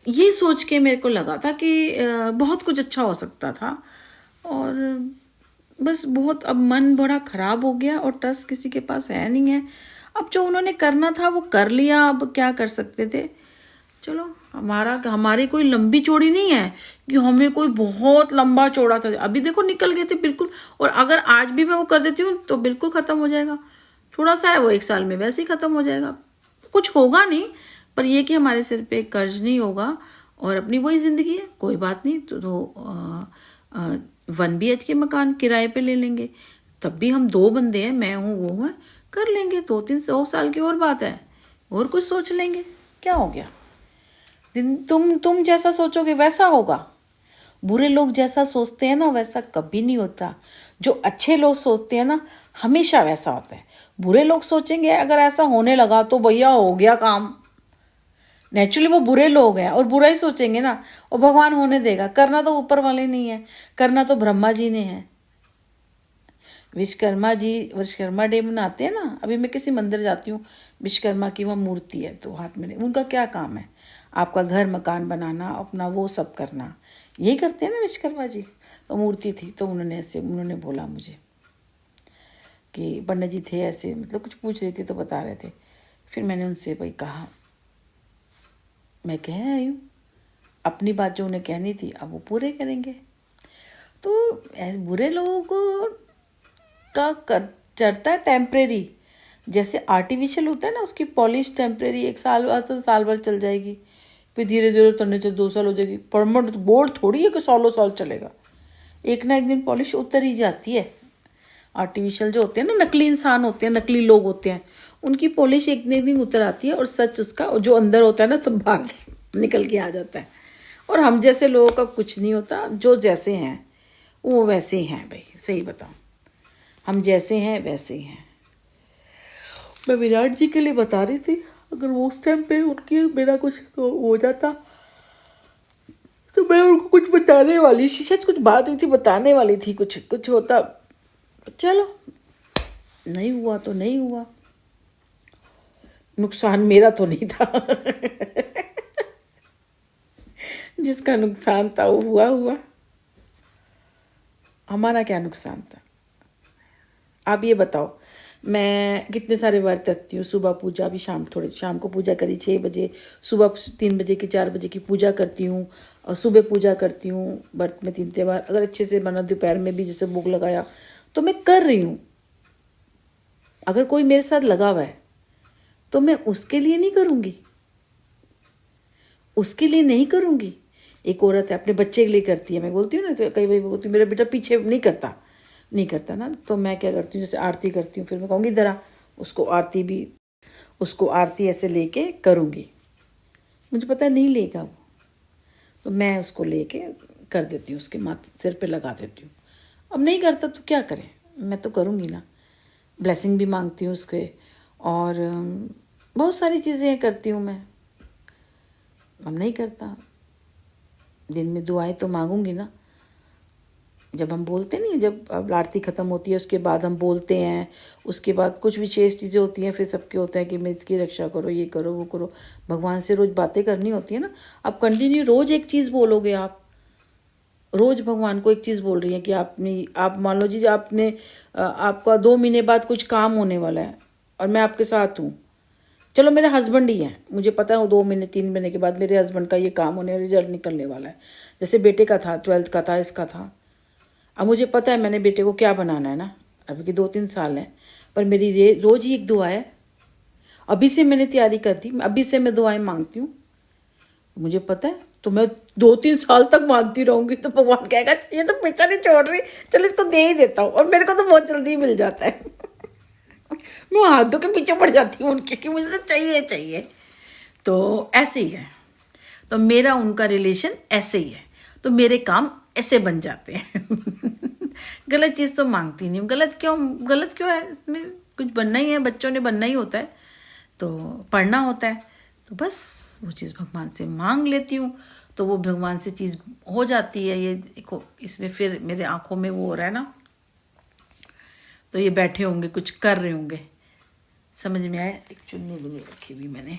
ये सोच के मेरे को लगा था कि बहुत कुछ अच्छा हो सकता था, और बस बहुत अब मन बड़ा ख़राब हो गया, और ट्रस्ट किसी के पास है नहीं है। अब जो उन्होंने करना था वो कर लिया, अब क्या कर सकते थे। चलो, हमारी कोई लंबी चौड़ी नहीं है कि हमें कोई बहुत लंबा चौड़ा था। अभी देखो निकल गए थे बिल्कुल, और अगर आज भी मैं वो कर देती हूँ तो बिल्कुल ख़त्म हो जाएगा। थोड़ा सा है वो, 1 साल में वैसे ही ख़त्म हो जाएगा, कुछ होगा नहीं। पर ये कि हमारे सिर पे कर्ज नहीं होगा, और अपनी वही ज़िंदगी है, कोई बात नहीं। तो 1 BH के मकान किराए पे ले लेंगे, तब भी हम 2 बंदे हैं, मैं हूँ वो है, कर लेंगे। 2-3 साल की और बात है, और कुछ सोच लेंगे, क्या हो गया। तुम जैसा सोचोगे वैसा होगा। बुरे लोग जैसा सोचते हैं ना वैसा कभी नहीं होता। जो अच्छे लोग सोचते हैं ना हमेशा वैसा होता है। बुरे लोग सोचेंगे अगर ऐसा होने लगा तो भैया हो गया काम। नेचुरली वो बुरे लोग हैं और बुरा ही सोचेंगे ना, और भगवान होने देगा। करना तो ऊपर वाले नहीं है, करना तो ब्रह्मा जी ने है। विश्वकर्मा डे मनाते हैं ना। अभी मैं किसी मंदिर जाती हूँ, विश्वकर्मा की वहाँ मूर्ति है, तो हाथ में उनका क्या काम है, आपका घर मकान बनाना, अपना वो सब करना, यही करते हैं ना विश्वकर्मा जी। तो मूर्ति थी, तो उन्होंने बोला मुझे कि पंडित जी थे ऐसे, मतलब कुछ पूछ रही थी तो बता रहे थे। फिर मैंने उनसे भाई कहा, मैं कह रही हूँ अपनी बात जो उन्हें कहनी थी अब वो पूरे करेंगे। तो ऐसे बुरे लोगों को चढ़ता है टेम्परेरी, जैसे आर्टिफिशियल होता है ना, उसकी पॉलिश टेम्परेरी, 1 साल बाद तो साल भर चल जाएगी, फिर धीरे धीरे उतरने से 2 साल हो जाएगी। परमानेंट बोर्ड थोड़ी है कि सालों साल चलेगा, एक ना एक दिन पॉलिश उतर ही जाती है। आर्टिफिशियल जो होते हैं ना, नकली इंसान होते हैं, नकली लोग होते हैं, उनकी पॉलिश एक ना एक दिन उतर आती है, और सच उसका जो अंदर होता है ना सब बाहर निकल के आ जाता है। और हम जैसे लोगों का कुछ नहीं होता, जो जैसे हैं वो वैसे ही हैं भाई। सही बताऊं, हम जैसे हैं वैसे ही हैं। मैं विराट जी के लिए बता रही थी, अगर वो उस टाइम पे उनकी मेरा कुछ तो हो जाता तो मैं उनको कुछ बताने वाली थी, शायद कुछ बात हुई थी, बताने वाली थी, कुछ होता। चलो, नहीं हुआ तो नहीं हुआ, नुकसान मेरा तो नहीं था। जिसका नुकसान था वो हुआ। हमारा क्या नुकसान था। आप ये बताओ, मैं कितने सारे व्रत रखती हूँ। सुबह पूजा भी, शाम को पूजा करी 6 बजे, सुबह 3 बजे की 4 बजे की पूजा करती हूँ, और सुबह पूजा करती हूँ व्रत में 3 त्योहार। अगर अच्छे से बना दोपहर में भी जैसे भोग लगाया तो मैं कर रही हूँ। अगर कोई मेरे साथ लगा हुआ है तो मैं उसके लिए नहीं करूँगी, उसके लिए नहीं करूँगी। एक औरत है अपने बच्चे के लिए करती है, मैं बोलती हूँ ना, तो कई बार बोलती हूँ मेरा बेटा पीछे नहीं करता ना, तो मैं क्या करती हूँ, जैसे आरती करती हूँ, फिर मैं कहूँगी ज़रा उसको आरती ऐसे लेके करूँगी। मुझे पता नहीं लेगा वो, तो मैं उसको लेके कर देती हूँ, उसके माथे सिर पे लगा देती हूँ। अब नहीं करता तो क्या करें, मैं तो करूँगी ना। ब्लेसिंग भी मांगती हूँ उसके, और बहुत सारी चीज़ें करती हूँ मैं। अब नहीं करता, दिन में दुआएं तो मांगूंगी ना। जब हम बोलते नहीं, जब अब आरती ख़त्म होती है उसके बाद हम बोलते हैं, उसके बाद कुछ विशेष चीज़ें होती हैं, फिर सबके होता है कि मैं इसकी रक्षा करो, ये करो वो करो। भगवान से रोज़ बातें करनी होती है ना। अब कंटिन्यू रोज़ एक चीज़ बोलोगे, आप रोज़ भगवान को एक चीज़ बोल रही हैं कि आप मान लो जी, आपका 2 महीने बाद कुछ काम होने वाला है और मैं आपके साथ हूँ। चलो मेरे हस्बैंड ही हैं, मुझे पता है 2 महीने 3 महीने के बाद मेरे हस्बैंड का ये काम होने, रिजल्ट निकलने वाला है। जैसे बेटे का था, 12th का था, इसका था। अब मुझे पता है मैंने बेटे को क्या बनाना है ना। अभी के 2-3 साल हैं, पर मेरी रोज़ ही एक दुआ है। अभी से मैंने तैयारी कर दी, अभी से मैं दुआएं मांगती हूँ। मुझे पता है, तो मैं 2-3 साल तक मांगती रहूँगी तो भगवान कहेगा ये तो पीछा नहीं छोड़ रही, चलो इसको दे ही देता हूँ। और मेरे को तो बहुत जल्दी मिल जाता है। मैं हाथों के पीछे पड़ जाती हूँ उनके कि मुझे तो चाहिए। तो ऐसे ही है, तो मेरा उनका रिलेशन ऐसे ही है, तो मेरे काम ऐसे बन जाते हैं। गलत चीज़ तो मांगती नहीं हूँ। गलत क्यों है, इसमें कुछ बनना ही है, बच्चों ने बनना ही होता है, तो पढ़ना होता है, तो बस वो चीज़ भगवान से मांग लेती हूँ, तो वो भगवान से चीज़ हो जाती है। ये देखो, इसमें फिर मेरे आँखों में वो हो रहा है ना, तो ये बैठे होंगे कुछ कर रहे होंगे। समझ में आया। एक चुन्नी भी नहीं रखी हुई मैंने।